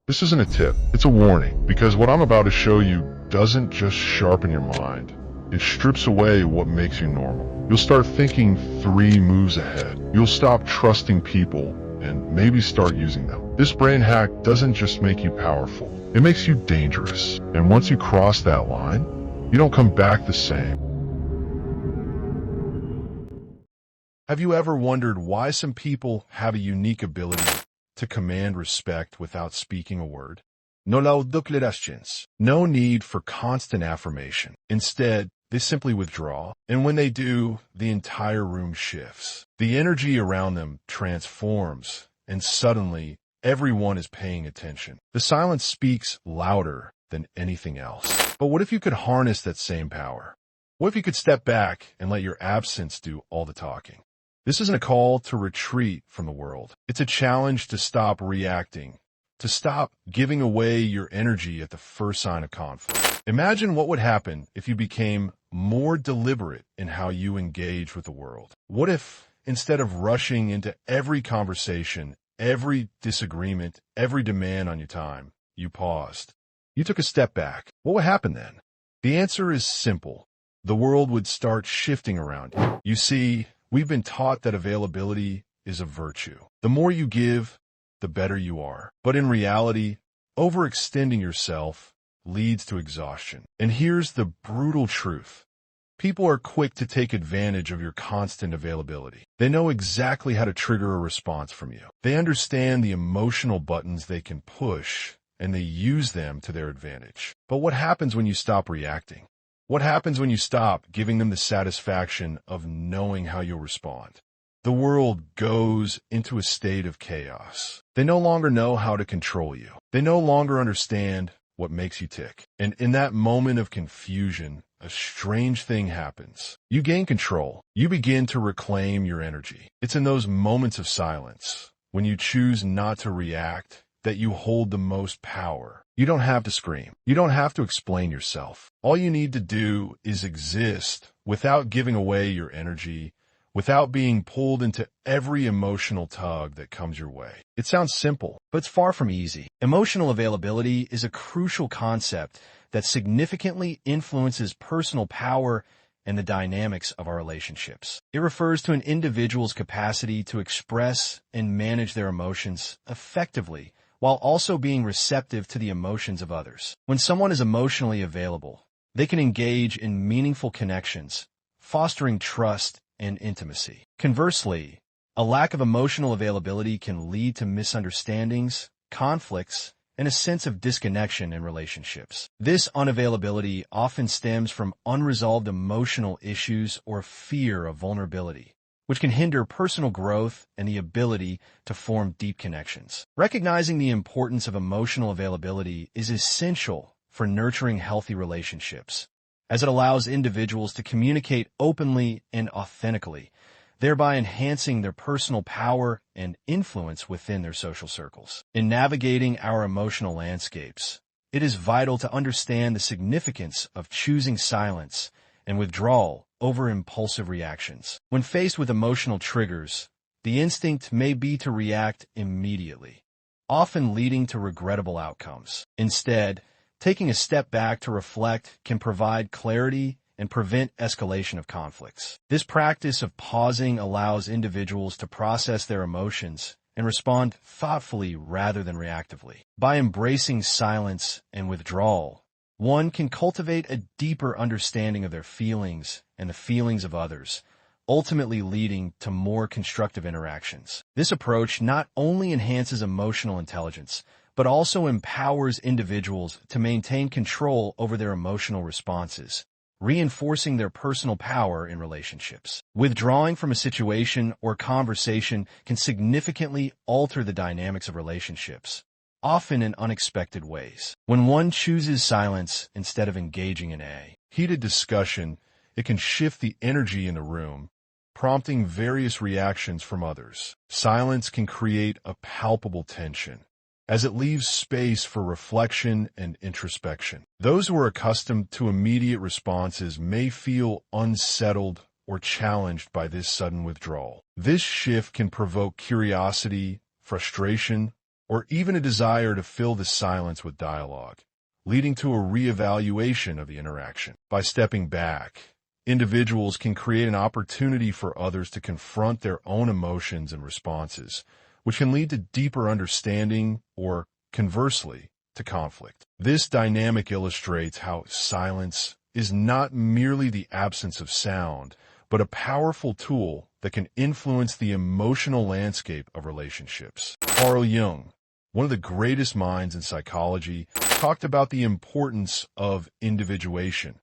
This isn't a tip, it's a warning, because what I'm about to show you doesn't just sharpen your mind. It strips away what makes you normal. You'll start thinking 3 moves ahead. You'll stop trusting people and maybe start using them. This brain hack doesn't just make you powerful, it makes you dangerous. And once you cross that line, you don't come back the same. Have you ever wondered why some people have a unique ability to command respect without speaking a word? No declarations. No need for constant affirmation. Instead, they simply withdraw, and when they do, the entire room shifts. The energy around them transforms, and suddenly, everyone is paying attention. The silence speaks louder than anything else. But what if you could harness that same power? What if you could step back and let your absence do all the talking? This isn't a call to retreat from the world. It's a challenge to stop reacting, to stop giving away your energy at the first sign of conflict. Imagine what would happen if you became more deliberate in how you engage with the world. What if, instead of rushing into every conversation, every disagreement, every demand on your time, you paused? You took a step back. What would happen then? The answer is simple. The world would start shifting around you. You see, we've been taught that availability is a virtue. The more you give, the better you are. But in reality, overextending yourself leads to exhaustion. And here's the brutal truth. People are quick to take advantage of your constant availability. They know exactly how to trigger a response from you. They understand the emotional buttons they can push, and they use them to their advantage. But what happens when you stop reacting? What happens when you stop giving them the satisfaction of knowing how you'll respond? The world goes into a state of chaos. They no longer know how to control you. They no longer understand what makes you tick. And in that moment of confusion, a strange thing happens. You gain control. You begin to reclaim your energy. It's in those moments of silence, when you choose not to react, that you hold the most power. You don't have to scream. You don't have to explain yourself. All you need to do is exist without giving away your energy, without being pulled into every emotional tug that comes your way. It sounds simple, but it's far from easy. Emotional availability is a crucial concept that significantly influences personal power and the dynamics of our relationships. It refers to an individual's capacity to express and manage their emotions effectively, while also being receptive to the emotions of others. When someone is emotionally available, they can engage in meaningful connections, fostering trust and intimacy. Conversely, a lack of emotional availability can lead to misunderstandings, conflicts, and a sense of disconnection in relationships. This unavailability often stems from unresolved emotional issues or fear of vulnerability, which can hinder personal growth and the ability to form deep connections. Recognizing the importance of emotional availability is essential for nurturing healthy relationships, as it allows individuals to communicate openly and authentically, thereby enhancing their personal power and influence within their social circles. In navigating our emotional landscapes, it is vital to understand the significance of choosing silence and withdrawal over impulsive reactions. When faced with emotional triggers, the instinct may be to react immediately, often leading to regrettable outcomes. Instead, taking a step back to reflect can provide clarity and prevent escalation of conflicts. This practice of pausing allows individuals to process their emotions and respond thoughtfully rather than reactively. By embracing silence and withdrawal, one can cultivate a deeper understanding of their feelings and the feelings of others, ultimately leading to more constructive interactions. This approach not only enhances emotional intelligence, but also empowers individuals to maintain control over their emotional responses, reinforcing their personal power in relationships. Withdrawing from a situation or conversation can significantly alter the dynamics of relationships, often in unexpected ways. When one chooses silence instead of engaging in a heated discussion, it can shift the energy in the room, prompting various reactions from others. Silence can create a palpable tension, as it leaves space for reflection and introspection. Those who are accustomed to immediate responses may feel unsettled or challenged by this sudden withdrawal. This shift can provoke curiosity, frustration, or even a desire to fill the silence with dialogue, leading to a reevaluation of the interaction. By stepping back, individuals can create an opportunity for others to confront their own emotions and responses, which can lead to deeper understanding or, conversely, to conflict. This dynamic illustrates how silence is not merely the absence of sound, but a powerful tool that can influence the emotional landscape of relationships. Carl Jung, one of the greatest minds in psychology, talked about the importance of individuation,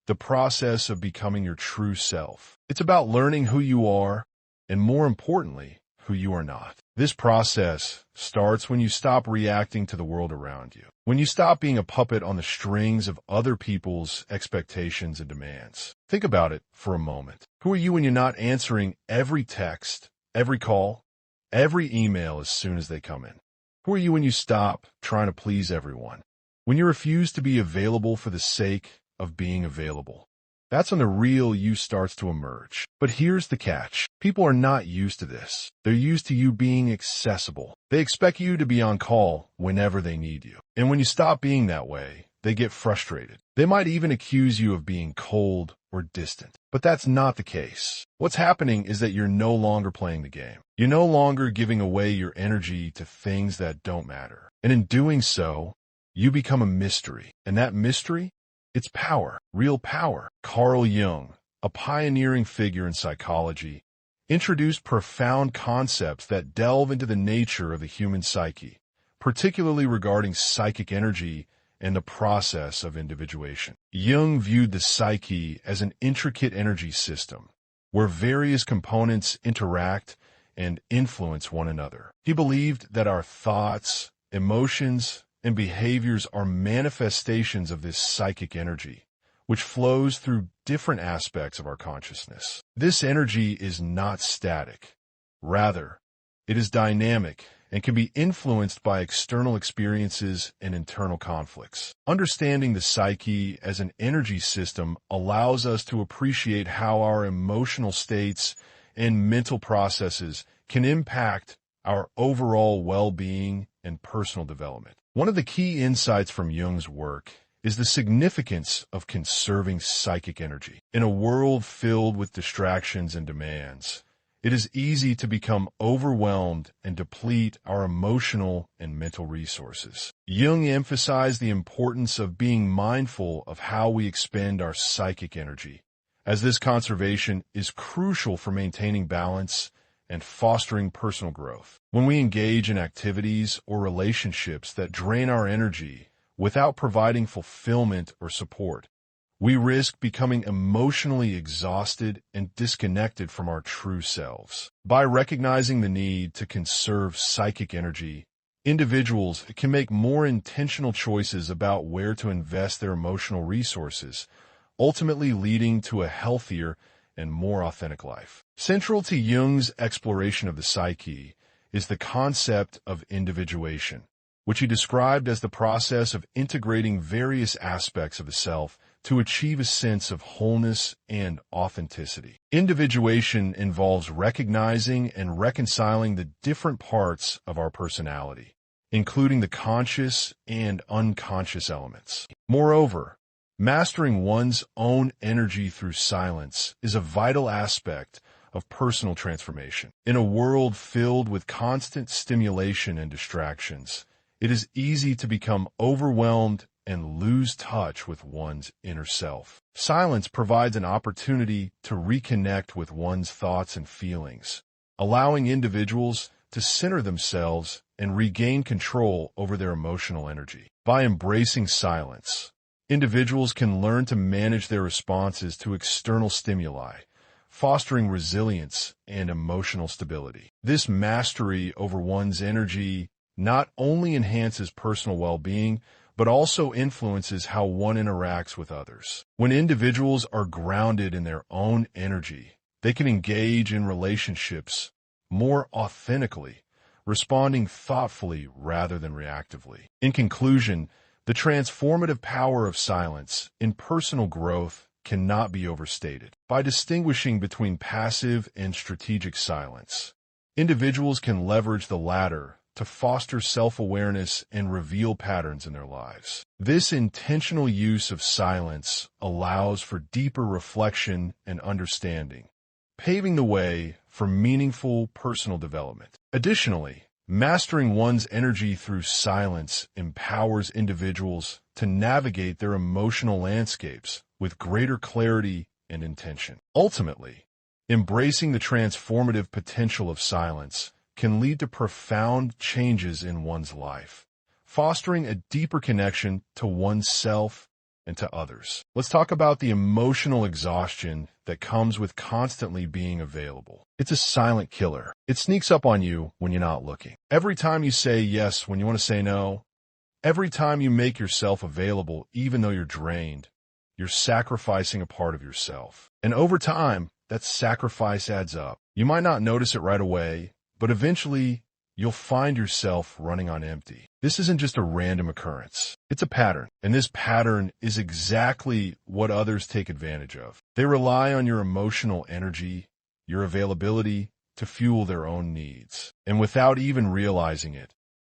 the process of becoming your true self. It's about learning who you are, and more importantly, who you are not. This process starts when you stop reacting to the world around you, when you stop being a puppet on the strings of other people's expectations and demands. Think about it for a moment. Who are you when you're not answering every text, every call, every email as soon as they come in? Who are you when you stop trying to please everyone? When you refuse to be available for the sake of being available? That's when the real you starts to emerge. But here's the catch. People are not used to this. They're used to you being accessible. They expect you to be on call whenever they need you. And when you stop being that way, they get frustrated. They might even accuse you of being cold or distant. But that's not the case. What's happening is that you're no longer playing the game. You're no longer giving away your energy to things that don't matter. And in doing so, you become a mystery. And that mystery? It's power, real power. Carl Jung, a pioneering figure in psychology, introduced profound concepts that delve into the nature of the human psyche, particularly regarding psychic energy and the process of individuation. Jung viewed the psyche as an intricate energy system where various components interact and influence one another. He believed that our thoughts, emotions, and behaviors are manifestations of this psychic energy, which flows through different aspects of our consciousness. This energy is not static. Rather, it is dynamic and can be influenced by external experiences and internal conflicts. Understanding the psyche as an energy system allows us to appreciate how our emotional states and mental processes can impact our overall well-being and personal development. One of the key insights from Jung's work is the significance of conserving psychic energy. In a world filled with distractions and demands, it is easy to become overwhelmed and deplete our emotional and mental resources. Jung emphasized the importance of being mindful of how we expend our psychic energy, as this conservation is crucial for maintaining balance and fostering personal growth. When we engage in activities or relationships that drain our energy without providing fulfillment or support, we risk becoming emotionally exhausted and disconnected from our true selves. By recognizing the need to conserve psychic energy, individuals can make more intentional choices about where to invest their emotional resources, ultimately leading to a healthier and more authentic life. Central to Jung's exploration of the psyche is the concept of individuation, which he described as the process of integrating various aspects of the self to achieve a sense of wholeness and authenticity. Individuation involves recognizing and reconciling the different parts of our personality, including the conscious and unconscious elements. Moreover, mastering one's own energy through silence is a vital aspect of personal transformation. In a world filled with constant stimulation and distractions, it is easy to become overwhelmed and lose touch with one's inner self. Silence provides an opportunity to reconnect with one's thoughts and feelings, allowing individuals to center themselves and regain control over their emotional energy. By embracing silence, individuals can learn to manage their responses to external stimuli, fostering resilience and emotional stability. This mastery over one's energy not only enhances personal well-being, but also influences how one interacts with others. When individuals are grounded in their own energy, they can engage in relationships more authentically, responding thoughtfully rather than reactively. In conclusion, the transformative power of silence in personal growth cannot be overstated. By distinguishing between passive and strategic silence, individuals can leverage the latter to foster self-awareness and reveal patterns in their lives. This intentional use of silence allows for deeper reflection and understanding, paving the way for meaningful personal development. Additionally, mastering one's energy through silence empowers individuals to navigate their emotional landscapes with greater clarity and intention. Ultimately, embracing the transformative potential of silence can lead to profound changes in one's life, fostering a deeper connection to oneself and to others. Let's talk about the emotional exhaustion that comes with constantly being available. It's a silent killer. It sneaks up on you when you're not looking. Every time you say yes when you want to say no, every time you make yourself available even though you're drained, you're sacrificing a part of yourself. And over time, that sacrifice adds up. You might not notice it right away, but eventually you'll find yourself running on empty. This isn't just a random occurrence. It's a pattern, and this pattern is exactly what others take advantage of. They rely on your emotional energy, your availability, to fuel their own needs. And without even realizing it,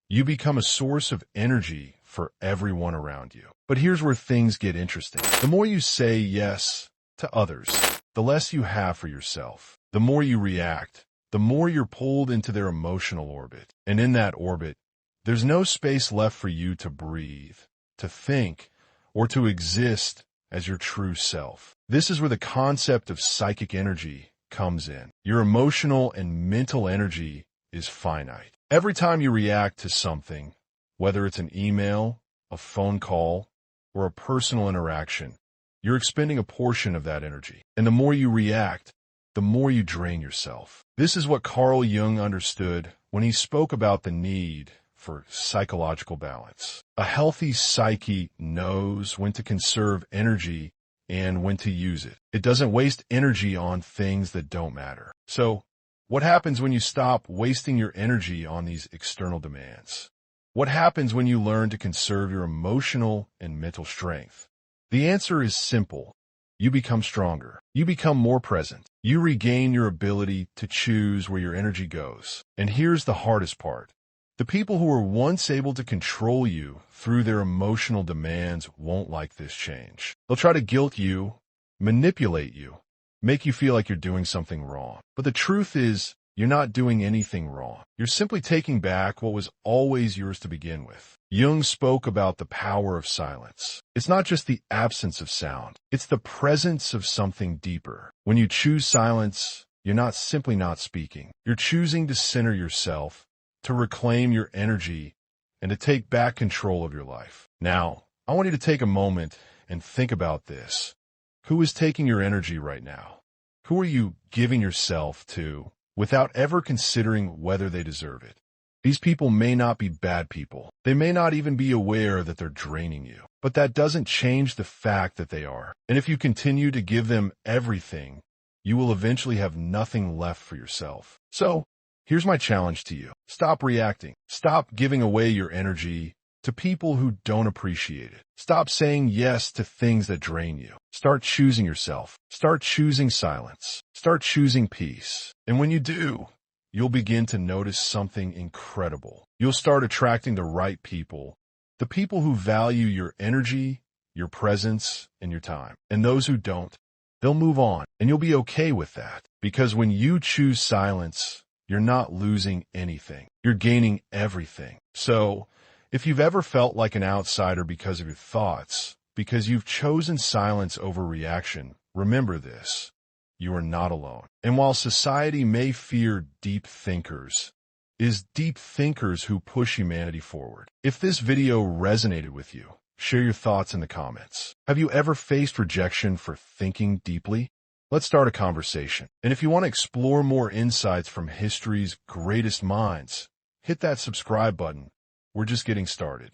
you become a source of energy for everyone around you. But here's where things get interesting. The more you say yes to others, the less you have for yourself. The more you react, the more you're pulled into their emotional orbit. And in that orbit, there's no space left for you to breathe, to think, or to exist as your true self. This is where the concept of psychic energy comes in. Your emotional and mental energy is finite. Every time you react to something, whether it's an email, a phone call, or a personal interaction, you're expending a portion of that energy. And the more you react, the more you drain yourself. This is what Carl Jung understood when he spoke about the need for psychological balance. A healthy psyche knows when to conserve energy and when to use it. It doesn't waste energy on things that don't matter. So, what happens when you stop wasting your energy on these external demands? What happens when you learn to conserve your emotional and mental strength? The answer is simple. You become stronger. You become more present. You regain your ability to choose where your energy goes. And here's the hardest part. The people who were once able to control you through their emotional demands won't like this change. They'll try to guilt you, manipulate you, make you feel like you're doing something wrong. But the truth is, you're not doing anything wrong. You're simply taking back what was always yours to begin with. Jung spoke about the power of silence. It's not just the absence of sound. It's the presence of something deeper. When you choose silence, you're not simply not speaking. You're choosing to center yourself, to reclaim your energy, and to take back control of your life. Now, I want you to take a moment and think about this. Who is taking your energy right now? Who are you giving yourself to without ever considering whether they deserve it? These people may not be bad people. They may not even be aware that they're draining you. But that doesn't change the fact that they are. And if you continue to give them everything, you will eventually have nothing left for yourself. So, here's my challenge to you. Stop reacting. Stop giving away your energy to people who don't appreciate it. Stop saying yes to things that drain you. Start choosing yourself. Start choosing silence. Start choosing peace. And when you do, you'll begin to notice something incredible. You'll start attracting the right people, the people who value your energy, your presence, and your time. And those who don't, they'll move on. And you'll be okay with that. Because when you choose silence, you're not losing anything. You're gaining everything. So, if you've ever felt like an outsider because of your thoughts, because you've chosen silence over reaction, remember this. You are not alone. And while society may fear deep thinkers, it is deep thinkers who push humanity forward. If this video resonated with you, share your thoughts in the comments. Have you ever faced rejection for thinking deeply? Let's start a conversation. And if you want to explore more insights from history's greatest minds, hit that subscribe button. We're just getting started.